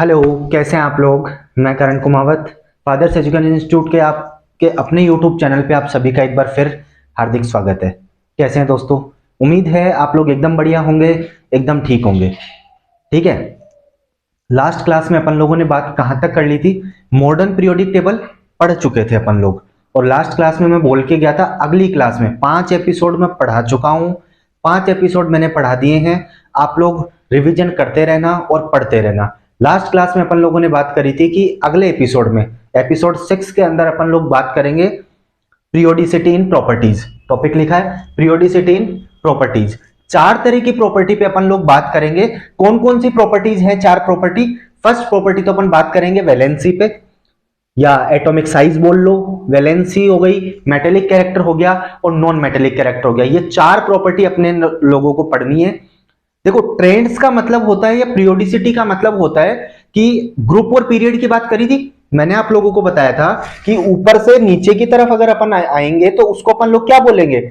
Hello, कैसे हैं आप लोग। मैं करण कुमावत, फादर्स एजुकेशन इंस्टीट्यूट के आपके अपने यूट्यूब चैनल पे आप सभी का एक बार फिर हार्दिक स्वागत है। कैसे हैं दोस्तों। उम्मीद है आप लोग एकदम बढ़िया होंगे, एकदम ठीक होंगे। ठीक है। लास्ट क्लास में अपन लोगों ने बात कहाँ तक कर ली थी। मॉडर्न पीरियोडिक टेबल पढ़ चुके थे अपन लोग, और लास्ट क्लास में मैं बोल के गया था अगली क्लास में 5 एपिसोड में पढ़ा चुका हूँ। 5 एपिसोड मैंने पढ़ा दिए हैं। आप लोग रिवीजन करते रहना और पढ़ते रहना। लास्ट क्लास में अपन लोगों ने बात करी थी कि अगले एपिसोड में, एपिसोड 6 के अंदर अपन लोग बात करेंगे पीरियोडिसिटी इन प्रॉपर्टीज। टॉपिक लिखा है पीरियोडिसिटी इन प्रॉपर्टीज। 4 तरह की प्रॉपर्टी पे अपन लोग बात करेंगे। कौन कौन सी प्रॉपर्टीज हैं? 4 प्रॉपर्टी। फर्स्ट प्रॉपर्टी तो अपन बात करेंगे वैलेंसी पे, या एटॉमिक साइज बोल लो। वैलेंसी हो गई, मेटेलिक कैरेक्टर हो गया, और नॉन मेटेलिक कैरेक्टर हो गया। ये 4 प्रॉपर्टी अपने लोगों को पढ़नी है। देखो, ट्रेंड्स का मतलब होता है या पीरियोडिसिटी का मतलब होता है कि ग्रुप और पीरियड की बात करी थी। मैंने आप लोगों को बताया था कि ऊपर से नीचे की तरफ अगर अपन आएंगे तो उसको अपन लोग क्या बोलेंगे?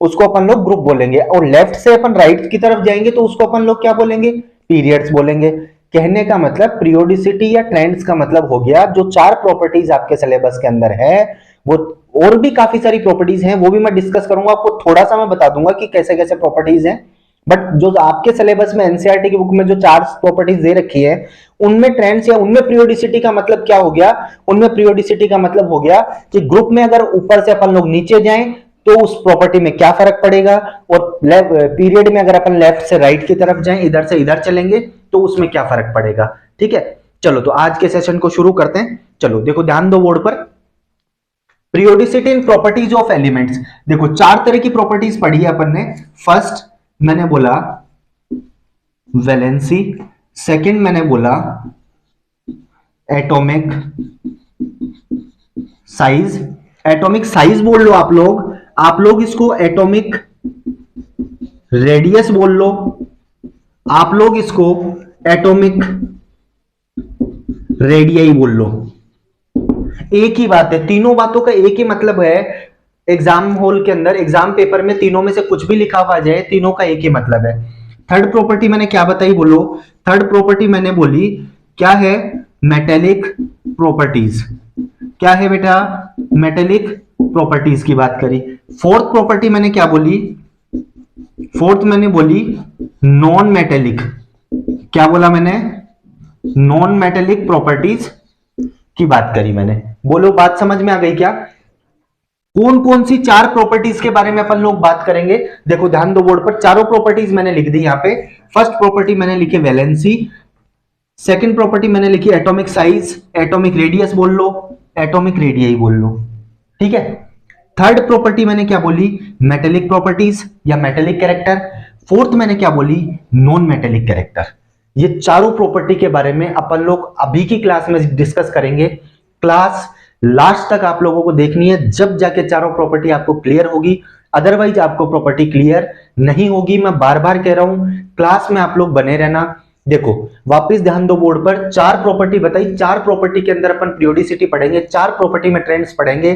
उसको अपन लोग ग्रुप बोलेंगे। और लेफ्ट से अपन राइट की तरफ जाएंगे तो उसको अपन लोग क्या बोलेंगे? पीरियड्स बोलेंगे। कहने का मतलब पीरियोडिसिटी या ट्रेंड्स का मतलब हो गया जो 4 प्रॉपर्टीज आपके सिलेबस के अंदर है वो। और भी काफी सारी प्रॉपर्टीज हैं, वो भी मैं डिस्कस करूंगा। आपको थोड़ा सा मैं बता दूंगा कि कैसे कैसे प्रॉपर्टीज हैं। बट जो आपके सिलेबस में एनसीईआरटी की बुक में जो 4 प्रॉपर्टीज दे रखी है, उनमें ट्रेंड्स या उनमें पीरियोडिसिटी का मतलब क्या हो गया? उनमें पीरियोडिसिटी का मतलब हो गया कि ग्रुप में अगर ऊपर से अपन लोग नीचे जाएं तो उस प्रॉपर्टी में क्या फर्क पड़ेगा, और पीरियड में अगर अपन लेफ्ट से राइट की तरफ जाएं, इधर से इधर चलेंगे तो उसमें क्या फर्क पड़ेगा। ठीक है, चलो तो आज के सेशन को शुरू करते हैं। चलो देखो, ध्यान दो बोर्ड पर। Periodicity in properties of elements. देखो, 4 तरह की प्रॉपर्टीज पढ़ी है अपन ने। फर्स्ट मैंने बोला वैलेंसी, सेकंड मैंने बोला एटॉमिक साइज। एटॉमिक साइज बोल लो आप लोग इसको एटॉमिक रेडियस बोल लो, आप लोग इसको एटॉमिक रेडियाई बोल लो। एक ही बात है, तीनों बातों का एक ही मतलब है। एग्जाम हॉल के अंदर, एग्जाम पेपर में तीनों में से कुछ भी लिखा हुआ जाए, तीनों का एक ही मतलब है। थर्ड प्रॉपर्टी मैंने क्या बताई बोलो? थर्ड प्रॉपर्टी मैंने बोली क्या है? Metallic properties. क्या है बेटा? मेटेलिक प्रॉपर्टीज की बात करी। फोर्थ प्रॉपर्टी मैंने क्या बोली? फोर्थ मैंने बोली नॉन मेटेलिक। क्या बोला मैंने? नॉन मेटेलिक प्रॉपर्टीज की बात करी मैंने। बोलो, बात समझ में आ गई क्या? कौन कौन सी 4 प्रॉपर्टीज के बारे में अपन लोग बात करेंगे? देखो ध्यान दो बोर्ड पर, चारों प्रॉपर्टीज मैंने लिख दी यहां पे। फर्स्ट प्रॉपर्टी मैंने लिखी वैलेंसी, सेकंड प्रॉपर्टी मैंने लिखी एटॉमिक साइज, एटॉमिक रेडियस बोल लो, एटॉमिक रेडियाई बोल लो। ठीक है। थर्ड प्रॉपर्टी मैंने क्या बोली? मेटेलिक प्रॉपर्टीज या मेटेलिक कैरेक्टर। फोर्थ मैंने क्या बोली? Non metallic character. ये चारों प्रॉपर्टी के बारे में अपन लोग अभी की क्लास में डिस्कस करेंगे। क्लास लास्ट तक आप लोगों को देखनी है, जब जाके चारों प्रॉपर्टी आपको क्लियर होगी। अदरवाइज आपको प्रॉपर्टी क्लियर नहीं होगी। मैं बार बार कह रहा हूं, क्लास में आप लोग बने रहना। देखो वापस ध्यान दो बोर्ड पर। 4 प्रॉपर्टी बताई, 4 प्रॉपर्टी के अंदर अपन पीरियोडिसिटी पढ़ेंगे, 4 प्रॉपर्टी में ट्रेंड्स पढ़ेंगे।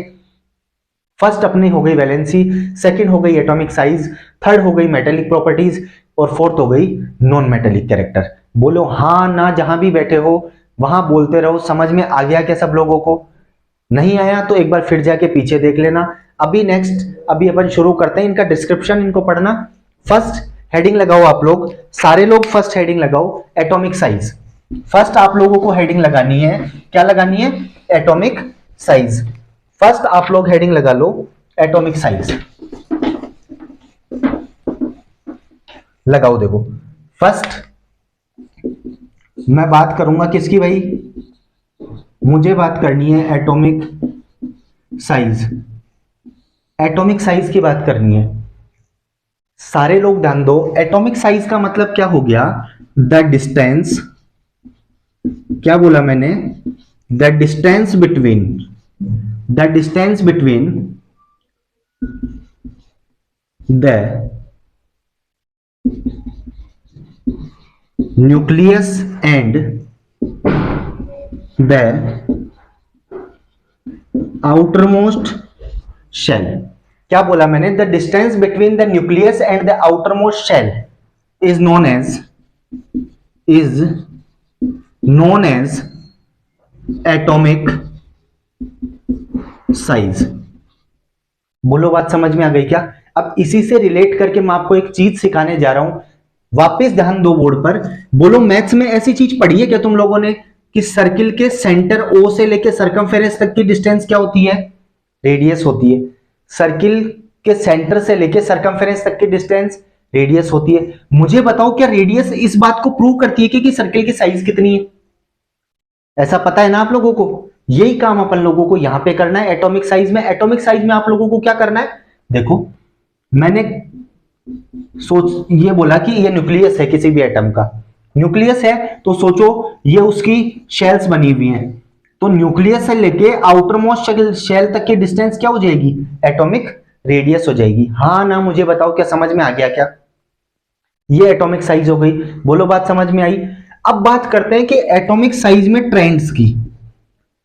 फर्स्ट अपनी हो गई वैलेंसी, सेकंड हो गई एटॉमिक साइज, थर्ड हो गई मेटेलिक प्रॉपर्टीज, और फोर्थ हो गई नॉन मेटेलिक कैरेक्टर। बोलो हाँ ना, जहां भी बैठे हो वहां बोलते रहो। समझ में आ गया क्या सब लोगों को? नहीं आया तो एक बार फिर जाके पीछे देख लेना। अभी अपन शुरू करते हैं। इनका डिस्क्रिप्शन इनको पढ़ना। फर्स्ट हेडिंग लगाओ आप लोग, सारे लोग फर्स्ट हेडिंग लगाओ एटॉमिक साइज। फर्स्ट आप लोगों को हेडिंग लगानी है, क्या लगानी है? Atomic size. फर्स्ट आप लोग हेडिंग लगा लो एटॉमिक साइज। लगाओ। देखो फर्स्ट मैं बात करूंगा किसकी भाई? मुझे बात करनी है एटॉमिक साइज। एटॉमिक साइज की बात करनी है। सारे लोग ध्यान दो। एटॉमिक साइज का मतलब क्या हो गया? The distance. क्या बोला मैंने? The distance between the nucleus and the outermost shell. क्या बोला मैंने? The distance between the nucleus and the outermost shell is known as atomic size. बोलो बात समझ में आ गई क्या? अब इसी से रिलेट करके मैं आपको एक चीज सिखाने जा रहा हूं। वापस ध्यान दो बोर्ड पर। बोलो मैथ्स में ऐसी चीज पढ़ी है क्या तुम लोगों ने कि सर्किल के सेंटर ओ से लेके सर्कमफेरेंस तक की डिस्टेंस क्या होती है? रेडियस होती है। सर्किल के सेंटर से लेके सर्कमफेरेंस तक की डिस्टेंस रेडियस होती है। मुझे बताओ क्या रेडियस इस बात को प्रूव करती है कि सर्किल की साइज कितनी है? ऐसा पता है ना आप लोगों को? यही काम अपन लोगों को यहां पे करना है एटॉमिक साइज में। एटॉमिक साइज में आप लोगों को क्या करना है? देखो मैंने सोच ये बोला कि ये न्यूक्लियस है किसी भी एटम का। न्यूक्लियस है तो सोचो ये उसकी शेल्स बनी हुई हैं। तो न्यूक्लियस से लेके आउटर मोस्ट शेल तक की डिस्टेंस क्या हो जाएगी? एटॉमिक रेडियस हो जाएगी। हाँ ना, मुझे बताओ क्या समझ में आ गया क्या? ये एटॉमिक साइज हो गई। बोलो बात समझ में आई? अब बात करते हैं कि एटॉमिक साइज में ट्रेंड्स की।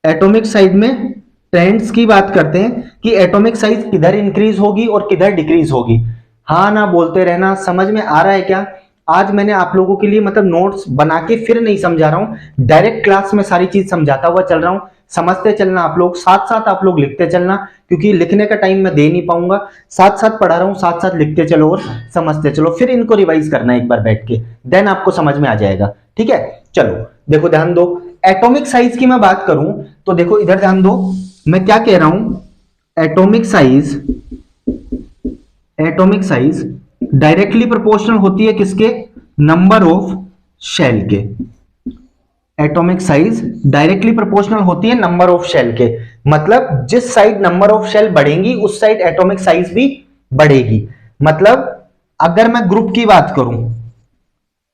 एटॉमिक साइज में ट्रेंड्स की बात करते हैं कि एटॉमिक साइज किधर इंक्रीज होगी और किधर डिक्रीज होगी। हाँ ना बोलते रहना। समझ में आ रहा है क्या? आज मैंने आप लोगों के लिए मतलब नोट्स बना के फिर नहीं समझा रहा हूं, डायरेक्ट क्लास में सारी चीज समझाता हुआ चल रहा हूं। समझते चलना आप लोग, साथ साथ आप लोग लिखते चलना, क्योंकि लिखने का टाइम मैं दे नहीं पाऊंगा। साथ साथ पढ़ा रहा हूं, साथ साथ लिखते चलो और समझते चलो। फिर इनको रिवाइज करना एक बार बैठ के, देन आपको समझ में आ जाएगा। ठीक है, चलो देखो ध्यान दो। एटॉमिक साइज की मैं बात करूं तो देखो इधर ध्यान दो, मैं क्या कह रहा हूं। एटॉमिक साइज डायरेक्टली प्रोपोर्शनल होती है किसके? नंबर ऑफ शेल के। एटॉमिक साइज डायरेक्टली प्रोपोर्शनल होती है नंबर ऑफ शेल के। मतलब जिस साइड नंबर ऑफ शेल बढ़ेंगी उस साइड एटॉमिक साइज भी बढ़ेगी। मतलब अगर मैं ग्रुप की बात करूं,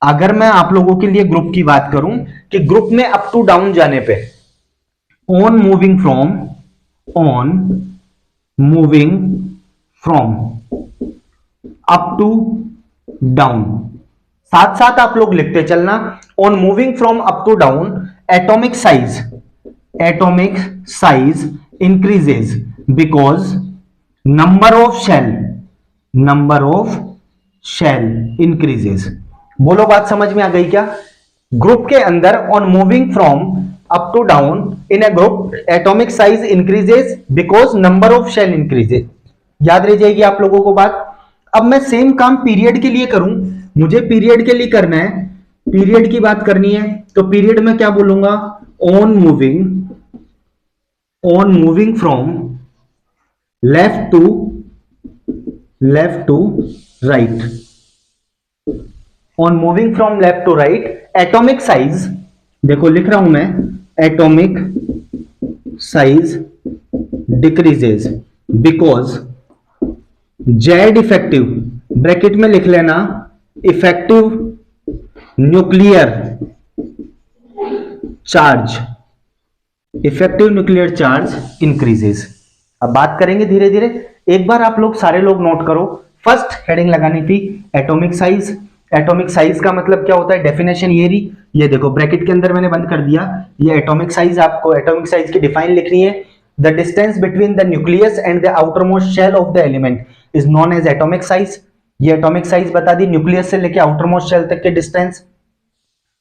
अगर मैं आप लोगों के लिए ग्रुप की बात करूं कि ग्रुप में अप टू डाउन जाने पे on moving from up to down, साथ साथ आप लोग लिखते चलना। On moving from up to down atomic size increases because number of shell increases. बोलो बात समझ में आ गई क्या? ग्रुप के अंदर on moving from up to down in a group atomic size increases because number of shell increases. याद रह जाएगी आप लोगों को बात। अब मैं सेम काम पीरियड के लिए करूं, मुझे पीरियड के लिए करना है, पीरियड की बात करनी है, तो पीरियड में क्या बोलूंगा? On moving from left to right. On moving from left to right atomic size, देखो लिख रहा हूं मैं, atomic size decreases because Z effective, bracket में लिख लेना, इफेक्टिव न्यूक्लियर चार्ज इंक्रीजेस। अब बात करेंगे धीरे धीरे। एक बार आप लोग सारे लोग नोट करो। फर्स्ट हेडिंग लगानी थी एटॉमिक साइज। एटॉमिक साइज का मतलब क्या होता है? डेफिनेशन ये रही, ये देखो ब्रैकेट के अंदर मैंने बंद कर दिया। ये एटॉमिक साइज, आपको एटॉमिक साइज की डिफाइन लिखनी है। The distance between the nucleus and the outer most shell of the element is known as atomic size. ये एटॉमिक साइज बता दी, न्यूक्लियस से लेके आउटर मोस्ट शेल तक के डिस्टेंस।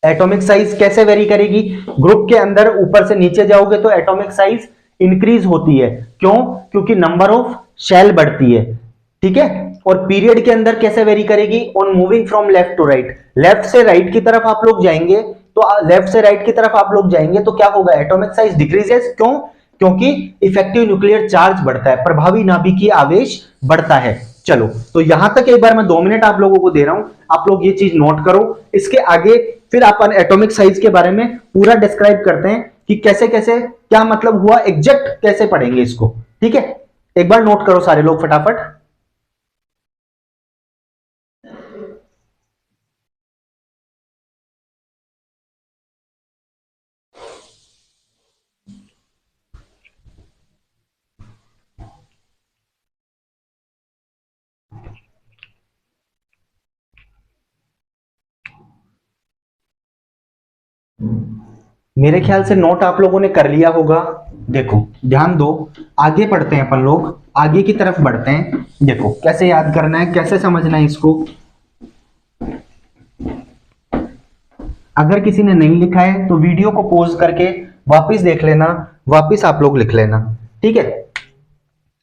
एटॉमिक साइज कैसे वेरी करेगी? ग्रुप के अंदर ऊपर से नीचे जाओगे तो एटॉमिक साइज इंक्रीज होती है। क्यों? क्योंकि नंबर ऑफ शेल बढ़ती है। ठीक है। और पीरियड के अंदर कैसे वेरी करेगी? On moving from left to right. Left से राइट की तरफ आप लोग जाएंगे तो क्या होगा? Atomic size decreases. क्यों? क्योंकि इफेक्टिव न्यूक्लियर चार्ज बढ़ता है, प्रभावी नाभिकीय आवेश बढ़ता है। चलो तो यहां तक एक बार मैं 2 मिनट आप लोगों को दे रहा हूं, आप लोग ये चीज नोट करो। इसके आगे फिर अपन एटॉमिक साइज के बारे में पूरा डिस्क्राइब करते हैं कि कैसे कैसे क्या मतलब हुआ, एग्जैक्ट कैसे पढ़ेंगे इसको। ठीक है, एक बार नोट करो सारे लोग फटाफट। मेरे ख्याल से नोट आप लोगों ने कर लिया होगा। देखो ध्यान दो, आगे पढ़ते हैं अपन लोग, आगे की तरफ बढ़ते हैं। देखो कैसे याद करना है, कैसे समझना है इसको। अगर किसी ने नहीं लिखा है तो वीडियो को पॉज करके वापस देख लेना, वापस आप लोग लिख लेना, ठीक है।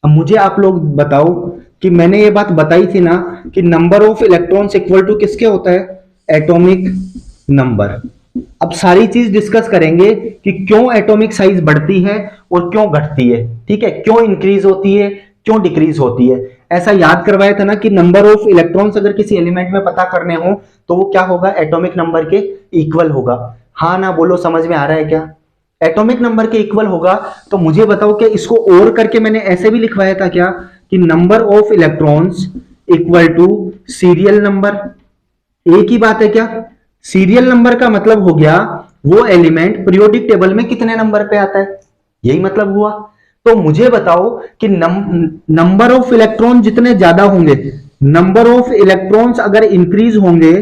अब मुझे आप लोग बताओ कि मैंने ये बात बताई थी ना कि number of electrons equal to किसके होता है, एटॉमिक नंबर। अब सारी चीज डिस्कस करेंगे कि क्यों एटॉमिक साइज बढ़ती है और क्यों घटती है, ठीक है, क्यों इंक्रीज होती है, क्यों डिक्रीज होती है। ऐसा याद करवाया था ना कि नंबर ऑफ इलेक्ट्रॉन्स अगर किसी एलिमेंट में पता करने हो तो वो क्या होगा, एटॉमिक नंबर के इक्वल होगा। हाँ ना बोलो, समझ में आ रहा है क्या? एटॉमिक नंबर के इक्वल होगा। तो मुझे बताओ कि इसको और करके मैंने ऐसे भी लिखवाया था क्या कि number of electrons equal to serial number. एक ही बात है क्या? सीरियल नंबर का मतलब हो गया वो एलिमेंट पीरियोडिक टेबल में कितने नंबर पे आता है, यही मतलब हुआ। तो मुझे बताओ कि नंबर ऑफ इलेक्ट्रॉन जितने ज्यादा होंगे, नंबर ऑफ इलेक्ट्रॉन्स अगर इंक्रीज होंगे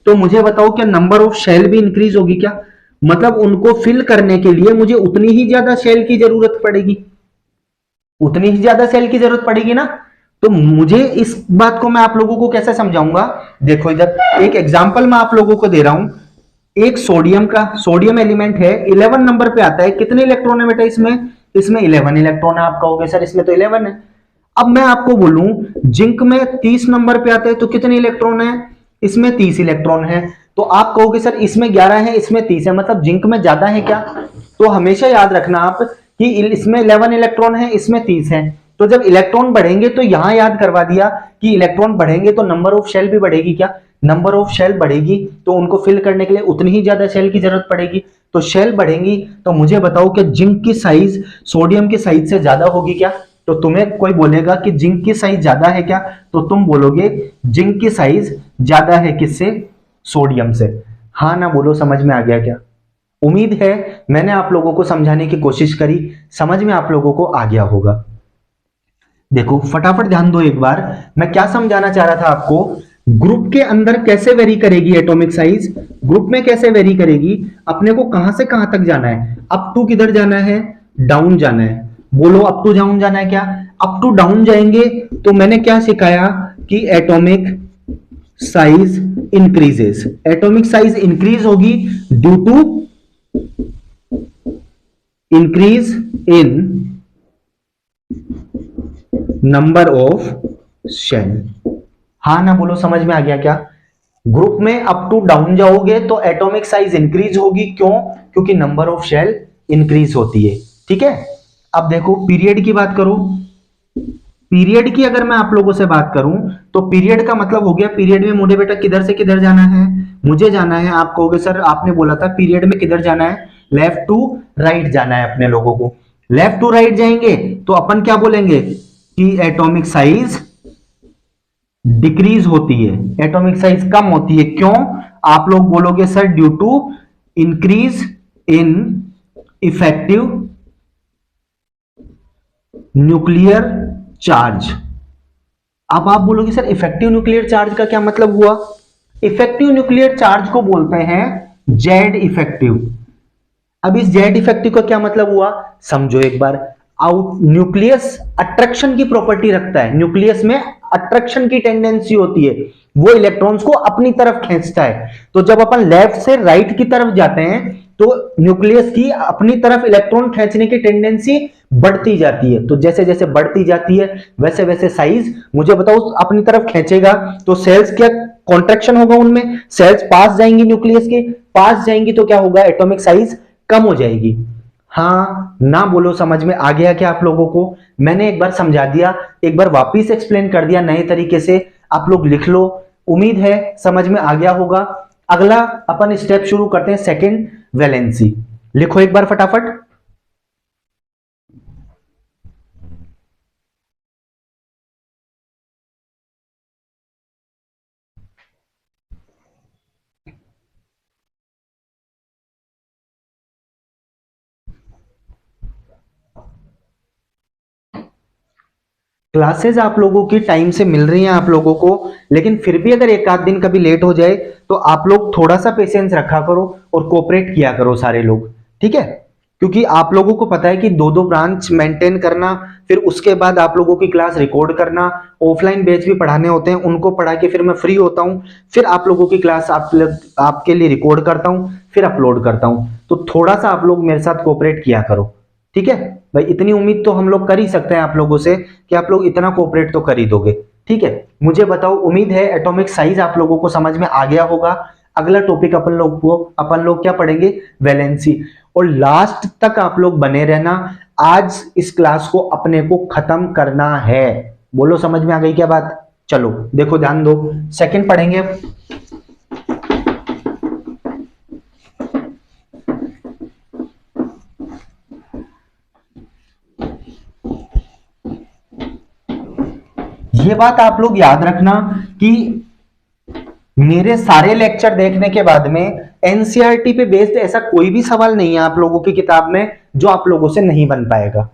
तो मुझे बताओ क्या नंबर ऑफ शेल भी इंक्रीज होगी क्या? मतलब उनको फिल करने के लिए मुझे उतनी ही ज्यादा शेल की जरूरत पड़ेगी, उतनी ही ज्यादा सेल की जरूरत पड़ेगी ना। तो मुझे इस बात को मैं आप लोगों को कैसे समझाऊंगा, देखो इधर एक एग्जांपल मैं आप लोगों को दे रहा हूं। एक सोडियम का, सोडियम एलिमेंट है, 11 नंबर पे आता है। कितने इलेक्ट्रॉन है बेटा इसमें? इसमें 11 इलेक्ट्रॉन है। आप कहोगे सर इसमें तो 11 है। अब मैं आपको बोलूं जिंक में 30 नंबर पे आता है तो कितने इलेक्ट्रॉन है? इसमें 30 इलेक्ट्रॉन है। तो आप कहोगे सर इसमें 11 है इसमें 30 है, मतलब जिंक में ज्यादा है क्या? तो हमेशा याद रखना आप कि इसमें 11 इलेक्ट्रॉन है इसमें 30 है। तो जब इलेक्ट्रॉन बढ़ेंगे तो यहां याद करवा दिया कि इलेक्ट्रॉन बढ़ेंगे तो नंबर ऑफ शेल भी बढ़ेगी क्या? नंबर ऑफ शेल बढ़ेगी तो उनको फिल करने के लिए उतनी ही ज्यादा शेल की जरूरत पड़ेगी। तो शेल बढ़ेंगी तो मुझे बताओ कि जिंक की साइज सोडियम की साइज से ज्यादा होगी क्या? तो तुम्हें कोई बोलेगा कि जिंक की साइज ज्यादा है क्या, तो तुम बोलोगे जिंक की साइज ज्यादा है किससे? सोडियम से। हाँ ना बोलो, समझ में आ गया क्या? उम्मीद है मैंने आप लोगों को समझाने की कोशिश करी, समझ में आप लोगों को आ गया होगा। देखो फटाफट ध्यान दो एक बार, मैं क्या समझाना चाह रहा था आपको। ग्रुप के अंदर कैसे वेरी करेगी एटॉमिक साइज, ग्रुप में कैसे वेरी करेगी, अपने को कहां से कहां तक जाना है, अप टू किधर जाना है, डाउन जाना है। बोलो अप टू डाउन जाना है क्या? अप टू डाउन जाएंगे तो मैंने क्या सिखाया कि atomic size increases, atomic size increase होगी due to increase in number of shell. हाँ ना बोलो, समझ में आ गया क्या? ग्रुप में अप टू डाउन जाओगे तो एटॉमिक साइज इंक्रीज होगी, क्यों? क्योंकि नंबर ऑफ शेल इंक्रीज होती है, ठीक है। अब देखो पीरियड की बात करूं, पीरियड की अगर मैं आप लोगों से बात करूं तो पीरियड का मतलब हो गया, पीरियड में मुझे बेटा किधर से किधर जाना है, मुझे जाना है, आप कहोगे सर आपने बोला था पीरियड में किधर जाना है, लेफ्ट टू राइट जाना है अपने लोगों को। लेफ्ट टू राइट जाएंगे तो अपन क्या बोलेंगे कि एटॉमिक साइज डिक्रीज होती है, एटॉमिक साइज कम होती है, क्यों? आप लोग बोलोगे sir due to increase in effective nuclear charge. अब आप बोलोगे सर इफेक्टिव न्यूक्लियर चार्ज का क्या मतलब हुआ? इफेक्टिव न्यूक्लियर चार्ज को बोलते हैं जेड इफेक्टिव। अब इस जेड इफेक्टिव का क्या मतलब हुआ, समझो एक बार। आउट न्यूक्लियस अट्रैक्शन की प्रॉपर्टी रखता है, न्यूक्लियस में अट्रैक्शन की टेंडेंसी होती है, वो इलेक्ट्रॉन्स को अपनी तरफ खींचता है। तो जब अपन लेफ्ट से राइट की तरफ जाते हैं तो न्यूक्लियस की अपनी तरफ इलेक्ट्रॉन खींचने की टेंडेंसी बढ़ती जाती है। तो जैसे जैसे बढ़ती जाती है वैसे वैसे साइज मुझे बताओ अपनी तरफ खींचेगा, तो सेल्स क्या कॉन्ट्रैक्शन होगा, उनमें सेल्स पास जाएंगी, न्यूक्लियस के पास जाएंगी तो क्या होगा, एटॉमिक साइज कम हो जाएगी। हाँ ना बोलो, समझ में आ गया क्या आप लोगों को? मैंने एक बार समझा दिया, एक बार वापिस एक्सप्लेन कर दिया नए तरीके से, आप लोग लिख लो। उम्मीद है समझ में आ गया होगा। अगला अपन स्टेप शुरू करते हैं, सेकंड वैलेंसी। लिखो एक बार फटाफट। क्लासेस आप लोगों की टाइम से मिल रही हैं आप लोगों को, लेकिन फिर भी अगर एक आध दिन कभी लेट हो जाए तो आप लोग थोड़ा सा पेशेंस रखा करो और कोऑपरेट किया करो सारे लोग, ठीक है। क्योंकि आप लोगों को पता है कि दो दो ब्रांच मेंटेन करना, फिर उसके बाद आप लोगों की क्लास रिकॉर्ड करना ऑफलाइन बैच भी पढ़ाने होते हैं, उनको पढ़ा के फिर मैं फ्री होता हूँ, फिर आप लोगों की क्लास आपके लिए रिकॉर्ड करता हूँ, फिर अपलोड करता हूँ। तो थोड़ा सा आप लोग मेरे साथ कोऑपरेट किया करो, ठीक है भाई। इतनी उम्मीद तो हम लोग कर ही सकते हैं आप लोगों से कि आप लोग इतना कोऑपरेट तो कर ही दोगे, ठीक है। मुझे बताओ, उम्मीद है एटॉमिक साइज आप लोगों को समझ में आ गया होगा। अगला टॉपिक अपन लोग क्या पढ़ेंगे, वैलेंसी। और लास्ट तक आप लोग बने रहना, आज इस क्लास को अपने को खत्म करना है। बोलो समझ में आ गई क्या बात? चलो देखो, ध्यान दो, सेकंड पढ़ेंगे अब। ये बात आप लोग याद रखना कि मेरे सारे लेक्चर देखने के बाद में एनसीईआरटी पे बेस्ड ऐसा कोई भी सवाल नहीं है आप लोगों की किताब में जो आप लोगों से नहीं बन पाएगा।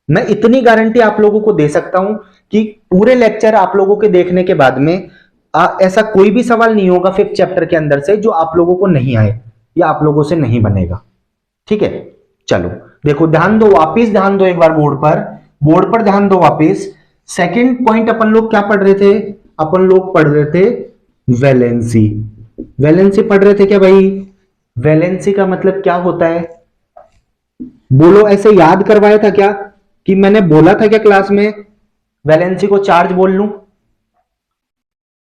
मैं इतनी गारंटी आप लोगों को दे सकता हूं कि पूरे लेक्चर आप लोगों के देखने के बाद में ऐसा कोई भी सवाल नहीं होगा फिफ्थ चैप्टर के अंदर से जो आप लोगों को नहीं आए या आप लोगों से नहीं बनेगा, ठीक है। चलो देखो, ध्यान दो, वापिस ध्यान दो एक बार बोर्ड पर ध्यान दो वापिस। सेकंड पॉइंट अपन लोग क्या पढ़ रहे थे? अपन लोग पढ़ रहे थे वैलेंसी। वैलेंसी पढ़ रहे थे क्या भाई? वैलेंसी का मतलब क्या होता है? बोलो, ऐसे याद करवाया था क्या कि मैंने बोला था क्या क्लास में वैलेंसी को चार्ज बोल लूं?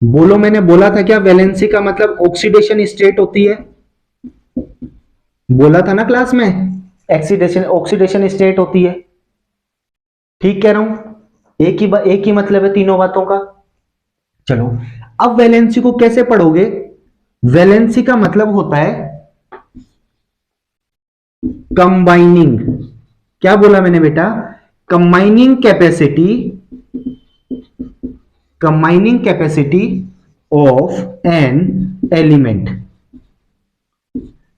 बोलो, मैंने बोला था क्या वैलेंसी का मतलब ऑक्सीडेशन स्टेट होती है? बोला था ना क्लास में, ऑक्सीडेशन ऑक्सीडेशन स्टेट होती है। ठीक कह रहा हूं? एक ही मतलब है तीनों बातों का। चलो, अब वैलेंसी को कैसे पढ़ोगे? वैलेंसी का मतलब होता है कंबाइनिंग। क्या बोला मैंने बेटा? Combining capacity, combining capacity of an element.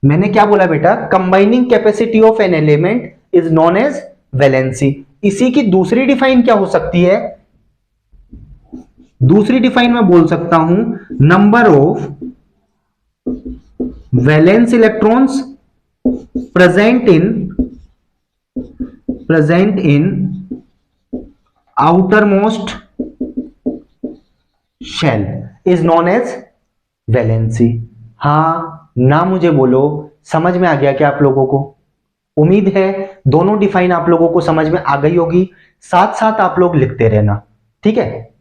मैंने क्या बोला बेटा? Combining capacity of an element is known as valency. इसी की दूसरी डिफाइन क्या हो सकती है? दूसरी डिफाइन मैं बोल सकता हूं, number of valence electrons present in outer most shell is known as valency. हाँ ना, मुझे बोलो, समझ में आ गया क्या आप लोगों को? उम्मीद है दोनों डिफाइन आप लोगों को समझ में आ गई होगी। साथ साथ आप लोग लिखते रहना, ठीक है।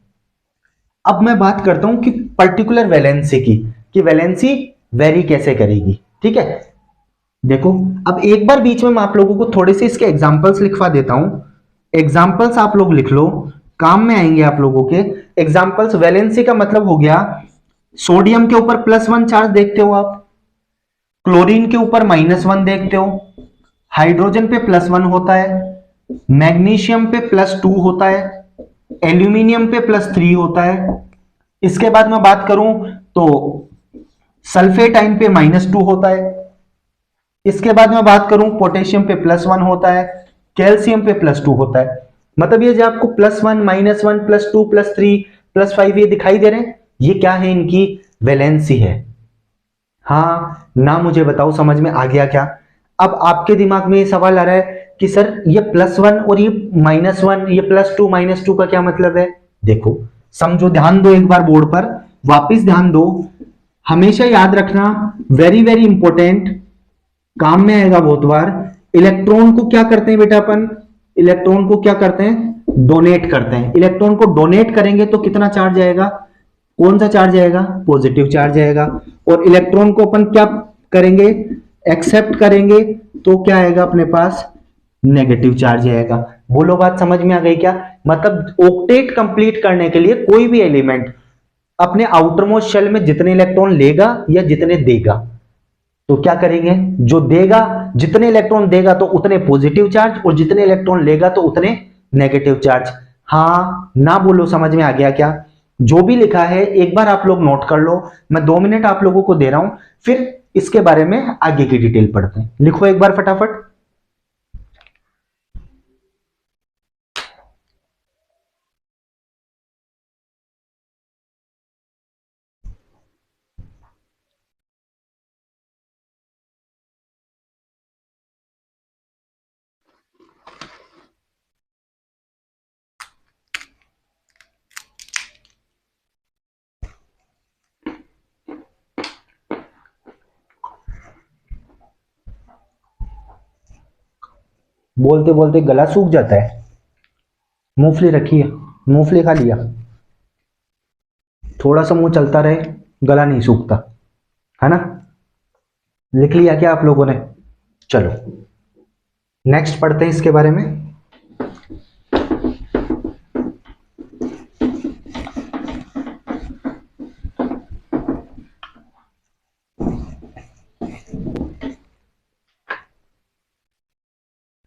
अब मैं बात करता हूं कि पर्टिकुलर वैलेंसी की, कि वैलेंसी वेरी कैसे करेगी, ठीक है। देखो, अब एक बार बीच में मैं आप लोगों को थोड़े से इसके एग्जांपल्स लिखवा देता हूं। एग्जांपल्स आप लोग लिख लो, काम में आएंगे आप लोगों के एग्जांपल्स। वैलेंसी का मतलब हो गया, सोडियम के ऊपर +1 चार्ज देखते हो आप, क्लोरीन के ऊपर -1 देखते हो, हाइड्रोजन पे +1 होता है, मैग्नीशियम पे +2 होता है, एल्यूमिनियम पे +3 होता है। इसके बाद मैं बात करूं तो सल्फेट आयन पे -2 होता है। इसके बाद मैं बात करूं, पोटेशियम पे +1 होता है, कैल्शियम पे +2 होता है। मतलब ये जो आपको +1, -1, +2, +3, +5 ये दिखाई दे रहे हैं, ये क्या है? इनकी वैलेंसी है। हाँ ना, मुझे बताओ समझ में आ गया क्या? अब आपके दिमाग में ये सवाल आ रहा है कि सर ये +1 और ये -1, ये +2 -2 का क्या मतलब है? देखो समझो, ध्यान दो एक बार बोर्ड पर, वापिस ध्यान दो। हमेशा याद रखना, वेरी वेरी इंपॉर्टेंट, काम में आएगा बहुत बार। इलेक्ट्रॉन को क्या करते हैं बेटा अपन? इलेक्ट्रॉन को क्या करते हैं? डोनेट करते हैं। इलेक्ट्रॉन को डोनेट करेंगे तो कितना चार्ज आएगा? कौन सा चार्ज आएगा? पॉजिटिव चार्ज आएगा। और इलेक्ट्रॉन को अपन क्या करेंगे? एक्सेप्ट करेंगे तो क्या आएगा अपने पास? नेगेटिव चार्ज आएगा। बोलो, बात समझ में आ गई क्या? मतलब ऑक्टेट कंप्लीट करने के लिए कोई भी एलिमेंट अपने आउटर मोस्ट शेल में जितने इलेक्ट्रॉन लेगा या जितने देगा, तो क्या करेंगे? जो देगा, जितने इलेक्ट्रॉन देगा तो उतने पॉजिटिव चार्ज, और जितने इलेक्ट्रॉन लेगा तो उतने नेगेटिव चार्ज। हाँ ना, बोलो समझ में आ गया क्या? जो भी लिखा है एक बार आप लोग नोट कर लो। मैं 2 मिनट आप लोगों को दे रहा हूं, फिर इसके बारे में आगे की डिटेल पढ़ते हैं। लिखो एक बार फटाफट। बोलते बोलते गला सूख जाता है। मूंगफली रखी है, मूंगफली खा लिया, थोड़ा सा मुंह चलता रहे, गला नहीं सूखता, है ना। लिख लिया क्या आप लोगों ने? चलो नेक्स्ट पढ़ते हैं इसके बारे में।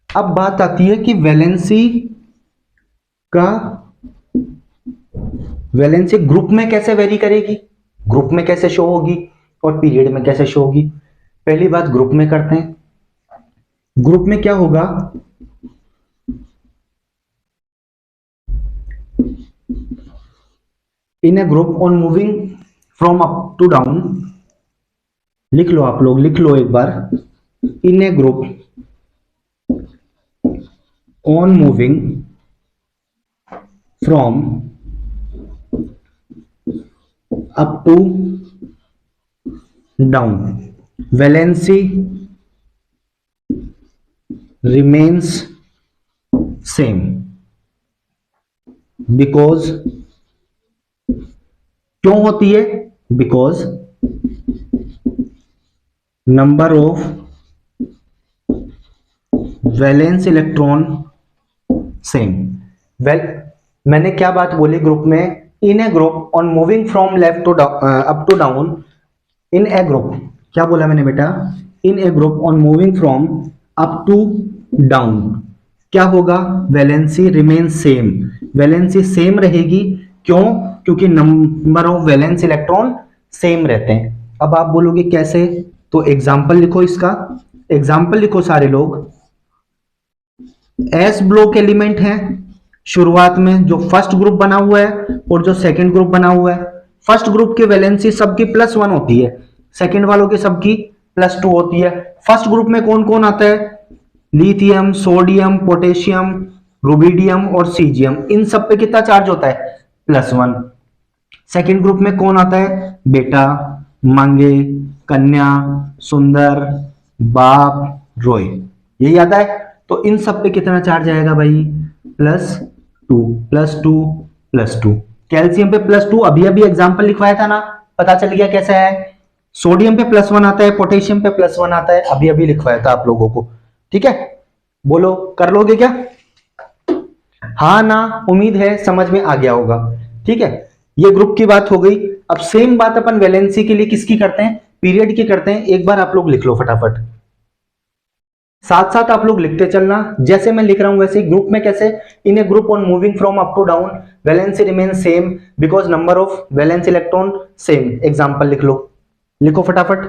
अब बात आती है कि वैलेंसी ग्रुप में कैसे वेरी करेगी, ग्रुप में कैसे शो होगी और पीरियड में कैसे शो होगी। पहली बात ग्रुप में करते हैं। ग्रुप में क्या होगा, in a group on moving from up to down, लिख लो आप लोग, लिख लो एक बार, in a group on moving from up to down, valency remains same because, क्यों होती है? because number of valence electron same। Well मैंने क्या बात बोली ग्रुप में, in a group on moving from left to up to down, in a group, क्या बोला मैंने बेटा? In a group on moving from up to down क्या होगा? Valency remain same, valency same रहेगी। क्यों? क्योंकि number of valence electron same रहते हैं। अब आप बोलोगे कैसे, तो एग्जांपल लिखो इसका, एग्जांपल लिखो सारे लोग। एस ब्लॉक एलिमेंट है शुरुआत में, जो फर्स्ट ग्रुप बना हुआ है और जो सेकंड ग्रुप बना हुआ है। फर्स्ट ग्रुप की वैलेंसी सबकी +1 होती है, सेकंड वालों की सबकी +2 होती है। फर्स्ट ग्रुप में कौन कौन आता है? लिथियम, सोडियम, पोटेशियम, रुबिडियम और सीजियम, इन सब पे कितना चार्ज होता है? +1। सेकंड ग्रुप में कौन आता है? बेटा, मांगे, कन्या, सुंदर, बाप, रॉय, यही आता है। तो इन सब पे कितना चार्ज आएगा भाई? +2 +2 +2। कैल्शियम पे +2, अभी अभी एग्जांपल लिखवाया था ना, पता चल गया कैसा है। सोडियम पे +1 आता है, पोटेशियम पे +1 आता है, अभी अभी लिखवाया था आप लोगों को। ठीक है, बोलो कर लोगे क्या? हाँ ना, उम्मीद है समझ में आ गया होगा। ठीक है, ये ग्रुप की बात हो गई। अब सेम बात अपन वैलेंसी के लिए किसकी करते हैं? पीरियड की करते हैं। एक बार आप लोग लिख लो फटाफट, साथ साथ आप लोग लिखते चलना, जैसे मैं लिख रहा हूं वैसे। ग्रुप में कैसे? In a group on moving from up to down, valency remain same because number of valence electron same. Example लिख लो, लिखो फटाफट।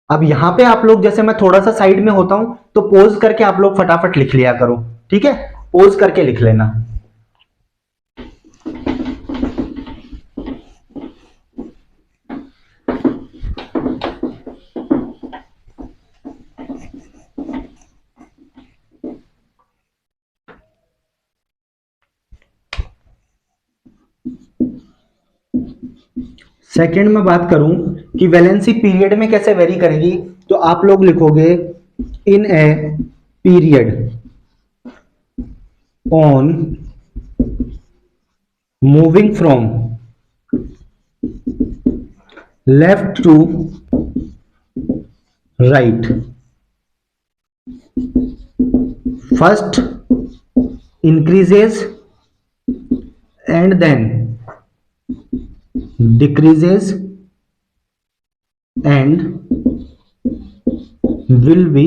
अब यहां पे आप लोग, जैसे मैं थोड़ा सा साइड में होता हूं तो पोज करके आप लोग फटाफट लिख लिया करो। ठीक है, पोज करके लिख लेना। सेकंड में बात करूं कि वैलेंसी पीरियड में कैसे वेरी करेगी, तो आप लोग लिखोगे in a period on moving from left to right, first increases and then decreases and will be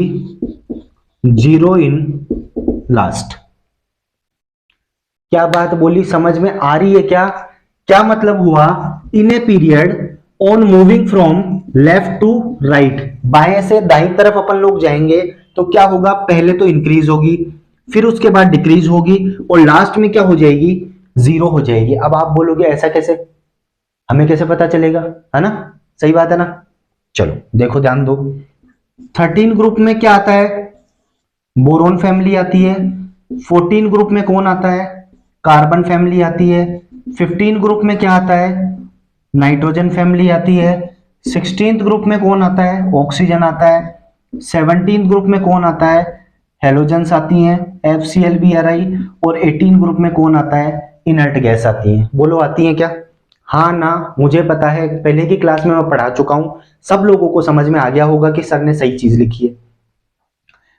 0 in last। क्या बात बोली, समझ में आ रही है क्या? क्या मतलब हुआ? In a period on moving from left to right, बाएं से दाईं तरफ अपन लोग जाएंगे तो क्या होगा? पहले तो इंक्रीज होगी, फिर उसके बाद डिक्रीज होगी और लास्ट में क्या हो जाएगी? 0 हो जाएगी। अब आप बोलोगे ऐसा कैसे, हमें कैसे पता चलेगा, है ना? सही बात है ना? चलो देखो, ध्यान दो। 13 ग्रुप में क्या आता है? बोरोन फैमिली आती है। 14 ग्रुप में कौन आता है? कार्बन फैमिली आती है। 15 ग्रुप में क्या आता है? नाइट्रोजन फैमिली आती है। 16th ग्रुप में कौन आता है? ऑक्सीजन आता है। 17th ग्रुप में कौन आता है? हेलोजेंस आती हैं, FCl, Bri। और 18 ग्रुप में कौन आता है? इनर्ट गैस आती है। बोलो आती है क्या? हाँ ना, मुझे पता है, पहले की क्लास में मैं पढ़ा चुका हूं, सब लोगों को समझ में आ गया होगा कि सर ने सही चीज लिखी है।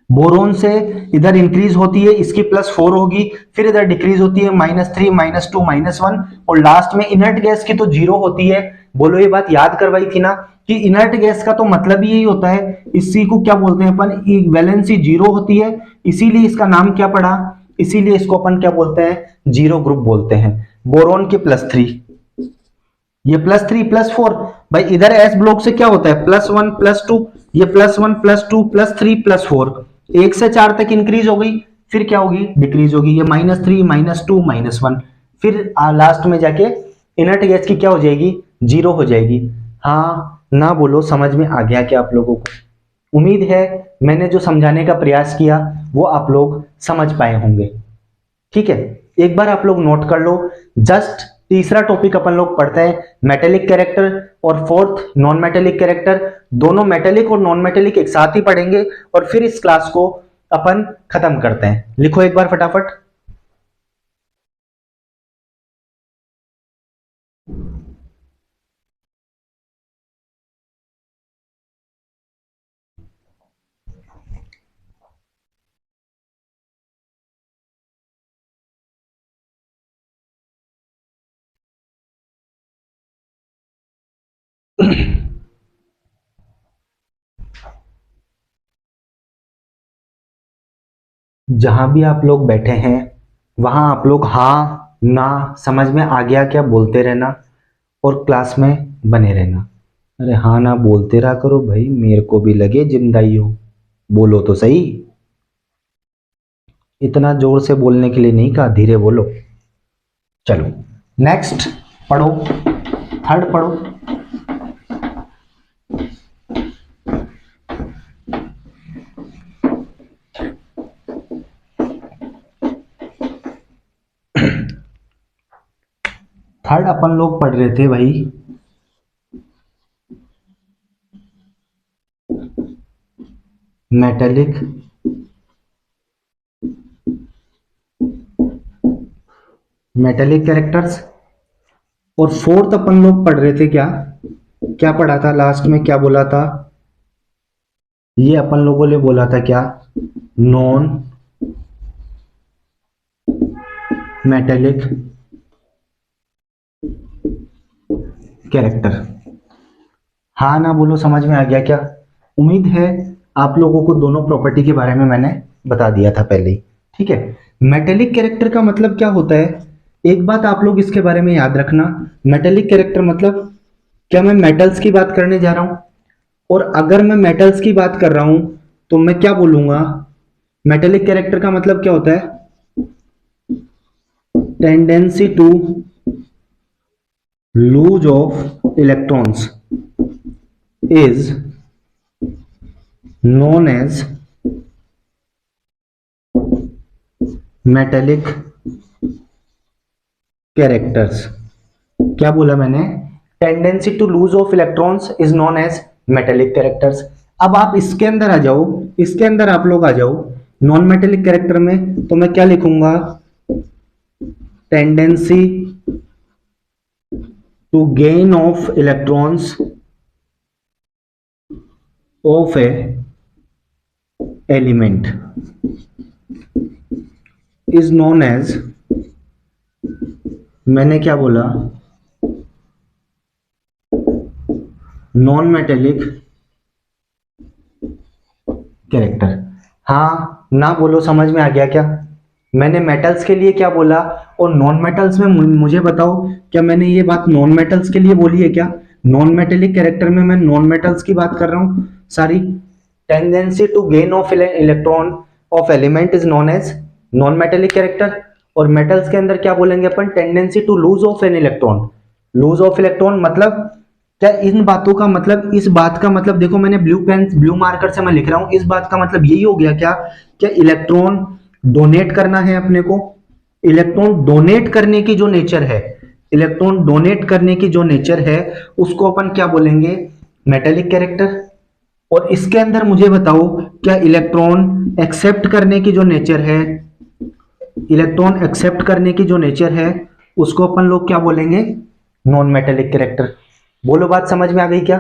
बोरोन से इधर इंक्रीज होती है, इसकी +4 होगी, फिर इधर डिक्रीज होती है, -3, -2, -1, और लास्ट में इनर्ट गैस की तो 0 होती है। बोलो ये बात याद करवाई थी ना कि इनर्ट गैस का तो मतलब ही यही होता है, इसी को क्या बोलते हैं अपन, वैलेंसी 0 होती है, इसीलिए इसका नाम क्या पड़ा, इसीलिए इसको अपन क्या बोलते हैं? 0 ग्रुप बोलते हैं। बोरोन के +3, ये +3 +4, भाई इधर एस ब्लॉक से क्या होता है? +1 +2, ये +1 +2 +3 +4, 1 से 4 तक इंक्रीज हो गई, फिर क्या होगी? डिक्रीज होगी, ये -3 -2 -1, फिर लास्ट में जाके इनर्ट गैस की क्या हो जाएगी? 0 हो जाएगी। हाँ ना बोलो, समझ में आ गया क्या आप लोगों को? उम्मीद है मैंने जो समझाने का प्रयास किया वो आप लोग समझ पाए होंगे। ठीक है, एक बार आप लोग नोट कर लो। जस्ट तीसरा टॉपिक अपन लोग पढ़ते हैं, मेटेलिक कैरेक्टर, और फोर्थ नॉन मेटेलिक कैरेक्टर। दोनों मेटेलिक और नॉन मेटेलिक एक साथ ही पढ़ेंगे और फिर इस क्लास को अपन खत्म करते हैं। लिखो एक बार फटाफट। जहां भी आप लोग बैठे हैं वहां आप लोग हाँ ना, समझ में आ गया क्या, बोलते रहना और क्लास में बने रहना। अरे हाँ ना बोलते रहा करो भाई, मेरे को भी लगे जिंदाई हो। बोलो तो सही, इतना जोर से बोलने के लिए नहीं कहा, धीरे बोलो। चलो नेक्स्ट पढ़ो, थर्ड पढ़ो। थर्ड अपन लोग पढ़ रहे थे भाई, मेटेलिक मेटेलिक कैरेक्टर्स, और फोर्थ अपन लोग पढ़ रहे थे क्या? क्या पढ़ा था लास्ट में, क्या बोला था? ये अपन लोगों ने बोला था क्या? Non metallic character. हाँ ना बोलो, समझ में आ गया क्या? उम्मीद है आप लोगों को दोनों प्रॉपर्टी के बारे में मैंने बता दिया था पहले ही। ठीक है, मेटेलिक कैरेक्टर का मतलब क्या होता है? एक बात आप लोग इसके बारे में याद रखना, मेटेलिक कैरेक्टर मतलब, क्या मैं मेटल्स की बात करने जा रहा हूं? और अगर मैं मेटल्स की बात कर रहा हूं तो मैं क्या बोलूंगा? मेटेलिक कैरेक्टर का मतलब क्या होता है? Tendency to lose of electrons is known as metallic characters। क्या बोला मैंने? Tendency to lose of electrons is known as metallic characters. अब आप इसके अंदर आ जाओ, इसके अंदर आप लोग आ जाओ नॉन मेटेलिक कैरेक्टर में, तो मैं क्या लिखूंगा? Tendency to gain of electrons of a element is known as, मैंने क्या बोला? Non metallic character. हाँ ना बोलो, समझ में आ गया क्या? मैंने मेटल्स के लिए क्या बोला और नॉन मेटल्स में मुझे बताओ, क्या मैंने ये बात नॉन मेटल्स के लिए बोली है क्या? नॉन मेटेलिक कैरेक्टर में मैं नॉन मेटल्स की बात कर रहा हूं सारी। Tendency to gain of electron of element is known as non metallic character. और मेटल्स के अंदर क्या बोलेंगे अपन? Tendency to lose of an electron. Lose of electron मतलब क्या? इन बातों का मतलब, इस बात का मतलब देखो, मैंने ब्लू पेन ब्लू मार्कर से मैं लिख रहा हूं, इस बात का मतलब यही हो गया क्या? क्या इलेक्ट्रॉन डोनेट करना है अपने को? इलेक्ट्रॉन डोनेट करने की जो नेचर है, इलेक्ट्रॉन डोनेट करने की जो नेचर है उसको अपन क्या बोलेंगे? Metallic character. और इसके अंदर मुझे बताओ, क्या इलेक्ट्रॉन एक्सेप्ट करने की जो नेचर है, इलेक्ट्रॉन एक्सेप्ट करने की जो नेचर है, उसको अपन लोग क्या बोलेंगे? Non metallic character. बोलो, बात समझ में आ गई क्या?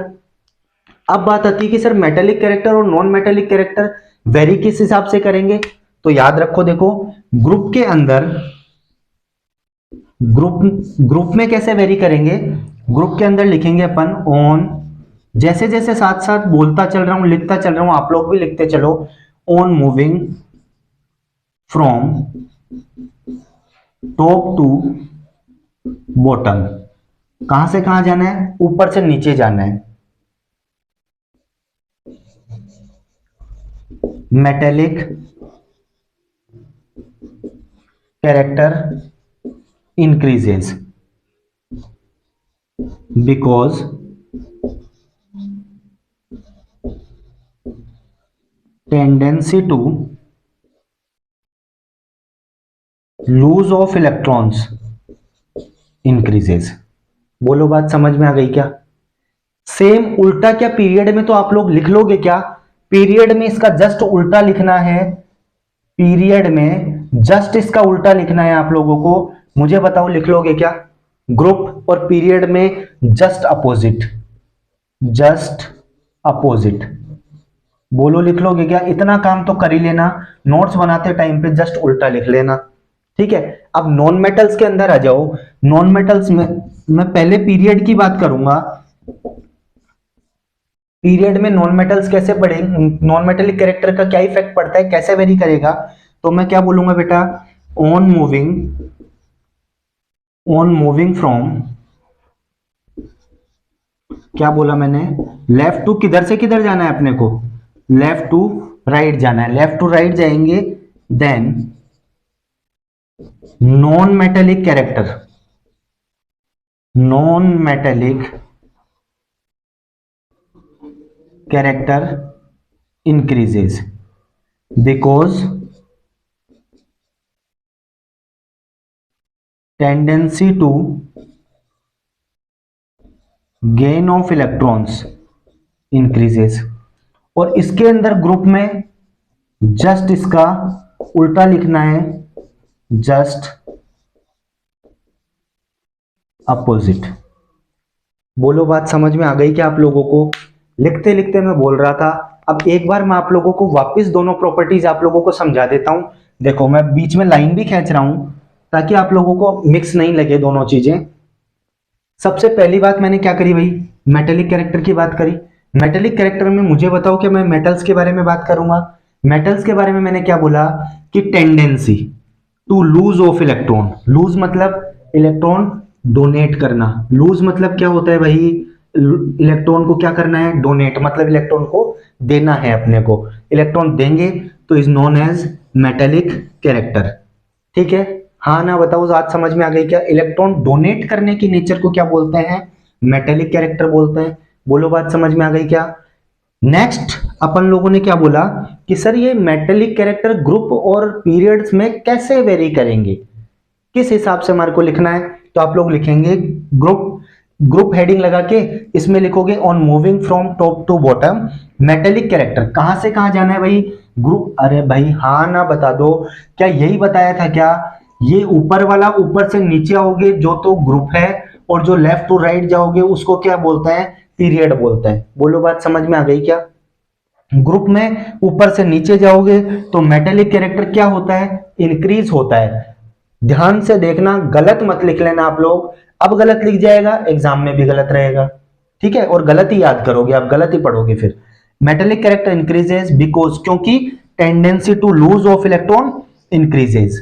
अब बात आती है कि सर मेटेलिक कैरेक्टर और नॉन मेटेलिक कैरेक्टर वेरी किस हिसाब से करेंगे? तो याद रखो, देखो ग्रुप के अंदर, ग्रुप ग्रुप में कैसे वेरी करेंगे? ग्रुप के अंदर लिखेंगे अपन ऑन, जैसे जैसे साथ साथ बोलता चल रहा हूं, लिखता चल रहा हूं, आप लोग भी लिखते चलो, on moving from top to bottom. कहां से कहां जाना है? ऊपर से नीचे जाना है। Metallic character increases because tendency to lose of electrons increases। बोलो, बात समझ में आ गई क्या? सेम उल्टा क्या पीरियड में तो आप लोग लिख लोगे क्या? पीरियड में इसका जस्ट उल्टा लिखना है, पीरियड में जस्ट इसका उल्टा लिखना है आप लोगों को। मुझे बताओ, लिख लोगे क्या? ग्रुप और पीरियड में जस्ट अपोजिट, जस्ट अपोजिट। बोलो, लिख लोगे क्या? इतना काम तो कर ही लेना, नोट्स बनाते टाइम पे जस्ट उल्टा लिख लेना, ठीक है। अब नॉन मेटल्स के अंदर आ जाओ। नॉन मेटल्स में मैं पहले पीरियड की बात करूंगा। पीरियड में नॉन मेटल्स कैसे पढ़ेंगे, नॉन मेटेलिक कैरेक्टर का क्या इफेक्ट पड़ता है, कैसे वेरी करेगा? तो मैं क्या बोलूंगा बेटा, ऑन मूविंग फ्रॉम, क्या बोला मैंने? लेफ्ट टू, किधर से किधर जाना है अपने को? लेफ्ट टू राइट जाना है, लेफ्ट टू राइट जाएंगे, then non metallic character, non metallic character increases because tendency to gain of electrons increases। और इसके अंदर ग्रुप में जस्ट इसका उल्टा लिखना है, जस्ट अपोजिट। बोलो, बात समझ में आ गई क्या आप लोगों को? लिखते लिखते मैं बोल रहा था, अब एक बार मैं आप लोगों को वापस दोनों प्रॉपर्टीज आप लोगों को समझा देता हूं। देखो, मैं बीच में लाइन भी खींच रहा हूं ताकि आप लोगों को मिक्स नहीं लगे दोनों चीजें। सबसे पहली बात मैंने क्या करी भाई? मेटेलिक कैरेक्टर की बात करी। मेटेलिक कैरेक्टर में मुझे बताओ कि मैं मेटल्स के बारे में बात करूंगा। मेटल्स के बारे में मैंने क्या बोला कि tendency to lose of electron. Lose मतलब इलेक्ट्रॉन डोनेट करना। लूज मतलब क्या होता है भाई? इलेक्ट्रॉन को क्या करना है? डोनेट, मतलब इलेक्ट्रॉन को देना है अपने को। इलेक्ट्रॉन देंगे तो is known as metallic character, ठीक है। हाँ ना बताओ, बात समझ में आ गई क्या? इलेक्ट्रॉन डोनेट करने की नेचर को क्या बोलते हैं? मेटेलिक कैरेक्टर बोलते हैं। बोलो, बात समझ में आ गई क्या? नेक्स्ट अपन लोगों ने क्या बोला कि सर ये मेटेलिक कैरेक्टर ग्रुप और पीरियड्स में कैसे वेरी करेंगे, किस हिसाब से हमारे को लिखना है? तो आप लोग लिखेंगे ग्रुप हेडिंग लगा के इसमें लिखोगे on moving from top to bottom metallic character. कहां से कहां जाना है भाई? ग्रुप। अरे भाई हाँ ना बता दो, क्या यही बताया था क्या? ये ऊपर वाला ऊपर से नीचे आओगे जो तो ग्रुप है, और जो लेफ्ट टू राइट जाओगे उसको क्या बोलते हैं? पीरियड बोलते हैं। बोलो, बात समझ में आ गई क्या? ग्रुप में ऊपर से नीचे जाओगे तो मेटेलिक कैरेक्टर क्या होता है? इंक्रीज होता है। ध्यान से देखना, गलत मत लिख लेना आप लोग। अब गलत लिख जाएगा एग्जाम में भी गलत रहेगा, ठीक है, और गलत ही याद करोगे आप, गलत ही पढ़ोगे फिर। मेटेलिक कैरेक्टर इंक्रीजेस बिकॉज, क्योंकि tendency to lose of electron increases,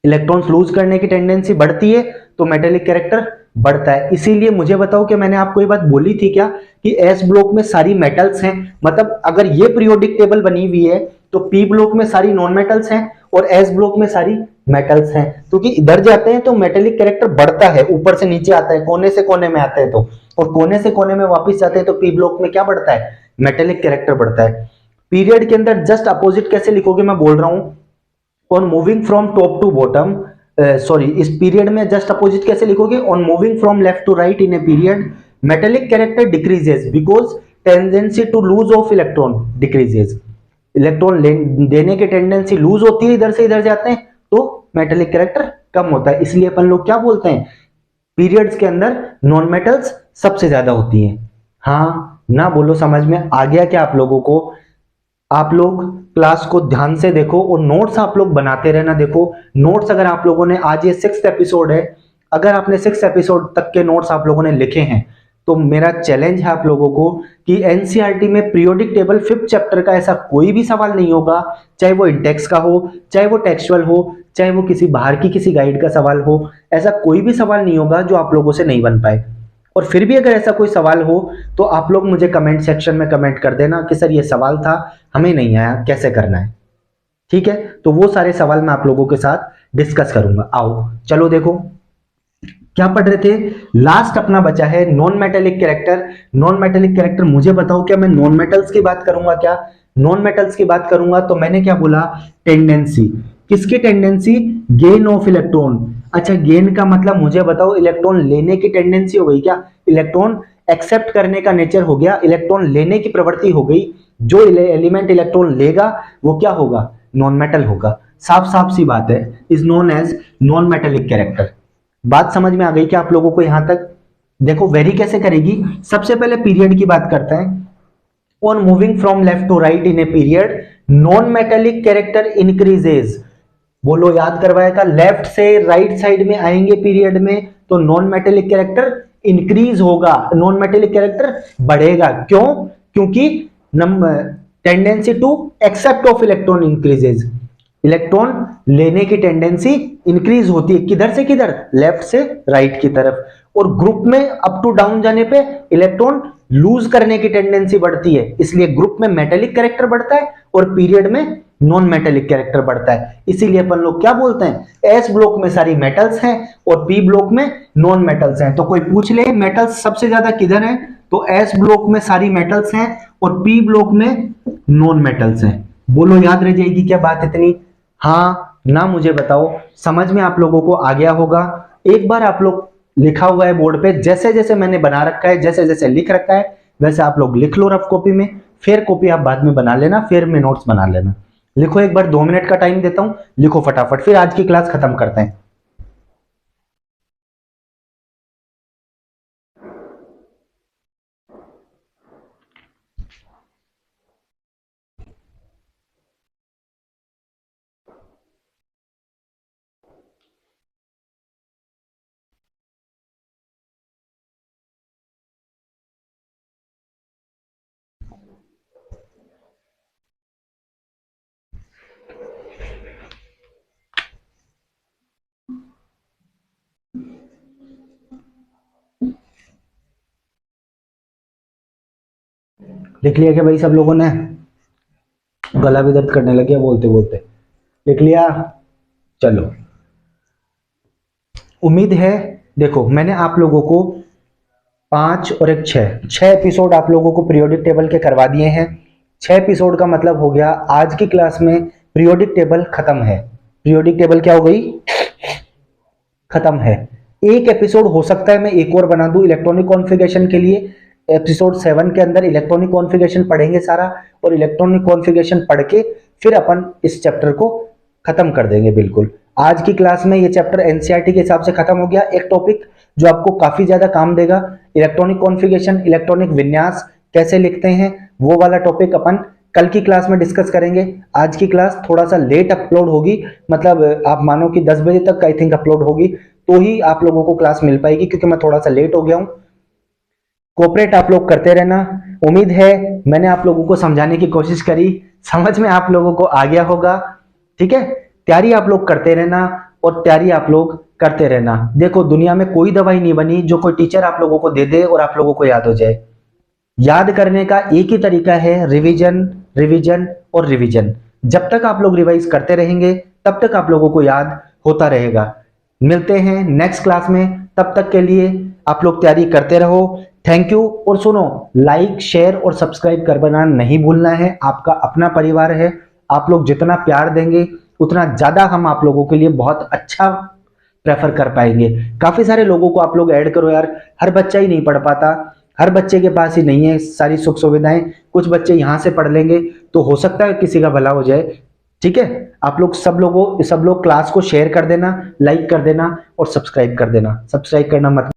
electrons lose करने की टेंडेंसी बढ़ती है तो मेटेलिक कैरेक्टर बढ़ता है। इसीलिए मुझे बताओ कि मैंने आपको ये बात बोली थी क्या कि एस ब्लॉक में सारी मेटल्स हैं, मतलब अगर ये पीरियोडिक टेबल बनी हुई है तो पी ब्लॉक में सारी नॉन मेटल्स हैं और एस ब्लॉक में सारी मेटल्स हैं, क्योंकि इधर जाते हैं तो मेटेलिक कैरेक्टर बढ़ता है, ऊपर से नीचे आता है, कोने से कोने में आते हैं तो, और कोने से कोने में वापस जाते हैं तो पी ब्लॉक में क्या बढ़ता है? मेटेलिक कैरेक्टर बढ़ता है। पीरियड के अंदर जस्ट अपोजिट कैसे लिखोगे मैं बोल रहा हूं, on moving from top to bottom, sorry, इस पीरियड में जस्ट अपोजिट कैसे लिखोगे? On moving from left to right in a period metallic character decreases because tendency to lose of electron decreases. Electron देने की टेंडेंसी लूज होती है, इधर से इधर जाते हैं, तो मेटेलिक कैरेक्टर कम होता है। इसलिए अपन लोग क्या बोलते हैं, पीरियड्स के अंदर नॉन मेटल्स सबसे ज्यादा होती हैं। हाँ ना बोलो, समझ में आ गया क्या आप लोगों को? आप लोग क्लास को ध्यान से देखो और नोट्स आप लोग बनाते रहना। देखो नोट्स अगर आप लोगों ने, आज ये 6th एपिसोड है, अगर आपने 6th एपिसोड तक के नोट्स आप लोगों ने लिखे हैं तो मेरा चैलेंज है आप लोगों को कि एनसीईआरटी में पीरियोडिक टेबल 5th चैप्टर का ऐसा कोई भी सवाल नहीं होगा, चाहे वो इंटेक्स का हो, चाहे वो टेक्सुअल हो, चाहे वो किसी बाहर की किसी गाइड का सवाल हो, ऐसा कोई भी सवाल नहीं होगा जो आप लोगों से नहीं बन पाए। और फिर भी अगर ऐसा कोई सवाल हो तो आप लोग मुझे कमेंट सेक्शन में कमेंट कर देना कि सर ये सवाल था, हमें नहीं आया, कैसे करना है। ठीक है, तो वो सारे सवाल मैं आप लोगों के साथ डिस्कस करूंगा। आओ चलो देखो क्या पढ़ रहे थे। लास्ट अपना बचा है non metallic character. Non metallic character मुझे बताओ, क्या मैं नॉन मेटल्स की बात करूंगा? क्या नॉन मेटल्स की बात करूंगा तो मैंने क्या बोला, टेंडेंसी। किसकी टेंडेंसी? Gain of electron. अच्छा, गेन का मतलब मुझे बताओ, इलेक्ट्रॉन लेने की टेंडेंसी हो गई क्या? इलेक्ट्रॉन एक्सेप्ट करने का नेचर हो गया, इलेक्ट्रॉन लेने की प्रवृत्ति हो गई। जो एलिमेंट इलेक्ट्रॉन लेगा वो क्या होगा? नॉन मेटल होगा। साफ साफ सी बात है, is known as non metallic character. बात समझ में आ गई क्या आप लोगों को यहां तक? देखो वेरी कैसे करेगी, सबसे पहले पीरियड की बात करते हैं। On moving from left to right in a period non metallic character increases. बोलो, याद करवाएगा, लेफ्ट से राइट साइड में आएंगे पीरियड में तो नॉन मेटेलिक कैरेक्टर इंक्रीज होगा, नॉन मेटेलिक कैरेक्टर बढ़ेगा। क्यों? क्योंकि tendency to accept of electron increases. Electron लेने की टेंडेंसी इंक्रीज होती है, किधर से किधर? लेफ्ट से राइट की तरफ। और ग्रुप में अप टू डाउन जाने पे इलेक्ट्रॉन लूज करने की टेंडेंसी बढ़ती है, इसलिए ग्रुप में मेटेलिक कैरेक्टर बढ़ता है और पीरियड में नॉन मेटेलिक कैरेक्टर बढ़ता है। इसीलिए अपन लोग क्या बोलते हैं, एस ब्लॉक में सारी मेटल्स हैं और पी ब्लॉक में नॉन मेटल्स हैं। तो कोई पूछ ले मेटल्स सबसे ज्यादा किधर है, तो एस ब्लॉक में सारी मेटल्स हैं और पी ब्लॉक में नॉन मेटल्स हैं। बोलो, याद रह जाएगी क्या बात इतनी? हाँ ना मुझे बताओ, समझ में आप लोगों को आ गया होगा। एक बार आप लोग, लिखा हुआ है बोर्ड पे, जैसे जैसे मैंने बना रखा है, जैसे जैसे लिख रखा है वैसे आप लोग लिख लो रफ कॉपी में, फिर कॉपी आप बाद में बना लेना, फिर में नोट्स बना लेना। लिखो, एक बार 2 मिनट का टाइम देता हूं, लिखो फटाफट, फिर आज की क्लास खत्म करते हैं। लिख लिया क्या भाई सब लोगों ने? गला भी दर्द करने लग गया बोलते बोलते। लिख लिया? चलो, उम्मीद है। देखो मैंने आप लोगों को 5 और एक 6 एपिसोड आप लोगों को पीरियोडिक टेबल के करवा दिए हैं। 6 एपिसोड का मतलब हो गया आज की क्लास में पीरियोडिक टेबल खत्म है। पीरियोडिक टेबल क्या हो गई? खत्म है। एक एपिसोड हो सकता है मैं एक और बना दूं इलेक्ट्रॉनिक कॉन्फ़िगरेशन के लिए। एपिसोड 7 के अंदर इलेक्ट्रॉनिक कॉन्फ़िगरेशन पढ़ेंगे सारा, और इलेक्ट्रॉनिक कॉन्फ़िगरेशन पढ़ के फिर अपन इस चैप्टर को खत्म कर देंगे। बिल्कुल आज की क्लास में ये चैप्टर एनसीईआरटी के हिसाब से खत्म हो गया। एक टॉपिक जो आपको काफी ज्यादा काम देगा, इलेक्ट्रॉनिक कॉन्फ़िगरेशन, इलेक्ट्रॉनिक विन्यास कैसे लिखते हैं, वो वाला टॉपिक अपन कल की क्लास में डिस्कस करेंगे। आज की क्लास थोड़ा सा लेट अपलोड होगी, मतलब आप मानो कि 10 बजे तक आई थिंक अपलोड होगी, तो ही आप लोगों को क्लास मिल पाएगी, क्योंकि मैं थोड़ा सा लेट हो गया हूं। कोऑपरेट आप लोग करते रहना। उम्मीद है मैंने आप लोगों को समझाने की कोशिश करी, समझ में आप लोगों को आ गया होगा। ठीक है, तैयारी आप लोग करते रहना और तैयारी आप लोग करते रहना। देखो दुनिया में कोई दवाई नहीं बनी जो कोई टीचर आप लोगों को दे दे और आप लोगों को याद हो जाए। याद करने का एक ही तरीका है, रिवीजन, रिवीजन और रिवीजन। जब तक आप लोग रिवाइज करते रहेंगे तब तक आप लोगों को याद होता रहेगा। मिलते हैं नेक्स्ट क्लास में, तब तक के लिए आप लोग तैयारी करते रहो। Thank you. और सुनो, लाइक शेयर और सब्सक्राइब करना नहीं भूलना है, आपका अपना परिवार है। आप लोग जितना प्यार देंगे उतना ज्यादा हम आप लोगों के लिए बहुत अच्छा प्रेफर कर पाएंगे। काफी सारे लोगों को आप लोग ऐड करो यार, हर बच्चा ही नहीं पढ़ पाता, हर बच्चे के पास ही नहीं है सारी सुख सुविधाएं। कुछ बच्चे यहाँ से पढ़ लेंगे तो हो सकता है किसी का भला हो जाए। ठीक है, आप लोग सब लोग क्लास को शेयर कर देना, लाइक कर देना और सब्सक्राइब कर देना। सब्सक्राइब करना मत